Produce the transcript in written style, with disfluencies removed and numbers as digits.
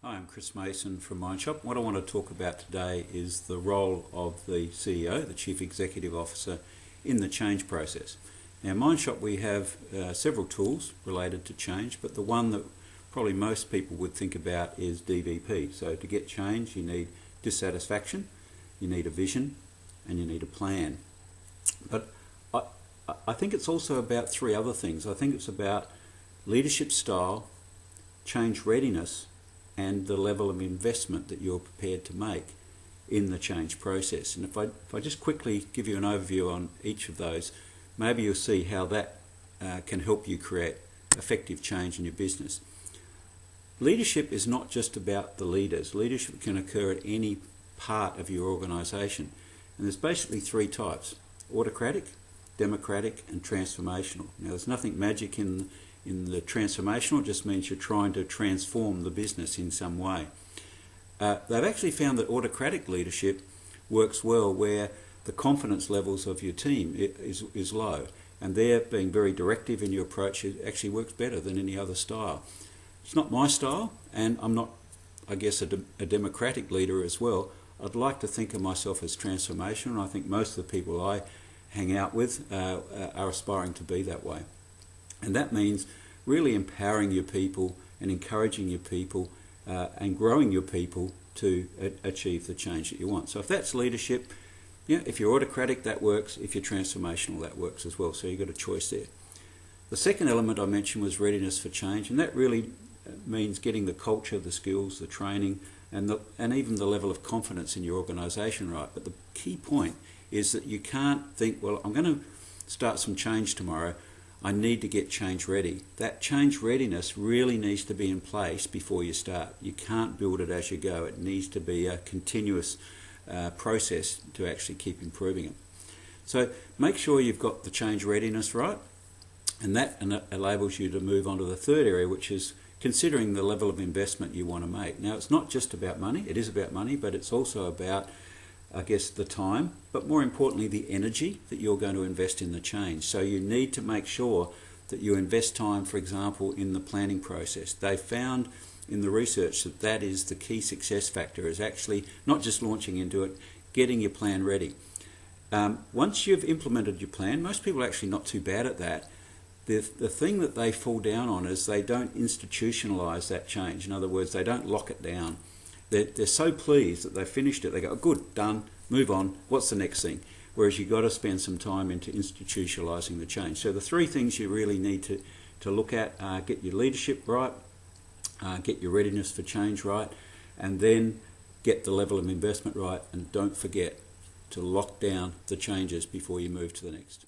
Hi, I'm Chris Mason from Mindshop. What I want to talk about today is the role of the CEO, the Chief Executive Officer, in the change process. Now, in Mindshop we have several tools related to change, but the one that probably most people would think about is DVP. So to get change, you need dissatisfaction, you need a vision, and you need a plan. But I think it's also about three other things. I think it's about leadership style, change readiness, and the level of investment that you're prepared to make in the change process. And if I just quickly give you an overview on each of those, maybe you'll see how that can help you create effective change in your business. Leadership is not just about the leaders. Leadership can occur at any part of your organisation. And there's basically three types: autocratic, democratic, and transformational. Now, there's nothing magic in the transformational. It just means you're trying to transform the business in some way. They've actually found that autocratic leadership works well where the confidence levels of your team is low, and they're being very directive in your approach. It actually works better than any other style. It's not my style, and I'm not, I guess, a democratic leader as well. I'd like to think of myself as transformational. I think most of the people I hang out with are aspiring to be that way. And that means really empowering your people and encouraging your people and growing your people to achieve the change that you want. So if that's leadership, if you're autocratic, that works. If you're transformational, that works as well. So you've got a choice there. The second element I mentioned was readiness for change, and that really means getting the culture, the skills, the training, and even the level of confidence in your organisation right. But the key point is that you can't think, well, I'm going to start some change tomorrow, I need to get change ready. That change readiness really needs to be in place before you start. You can't build it as you go. It needs to be a continuous process to actually keep improving it. So make sure you've got the change readiness right, and that enables you to move on to the third area, which is considering the level of investment you want to make. Now, it's not just about money. It is about money, but it's also about, I guess, the time, but more importantly, the energy that you're going to invest in the change. So you need to make sure that you invest time, for example, in the planning process. They found in the research that that is the key success factor, is actually not just launching into it, getting your plan ready. Once you've implemented your plan, most people are actually not too bad at that. The thing that they fall down on is they don't institutionalise that change. In other words, they don't lock it down. They're so pleased that they've finished it. They go, oh, good, done, move on, what's the next thing? Whereas you've got to spend some time into institutionalising the change. So the three things you really need to look at are get your leadership right, get your readiness for change right, and then get the level of investment right, and don't forget to lock down the changes before you move to the next.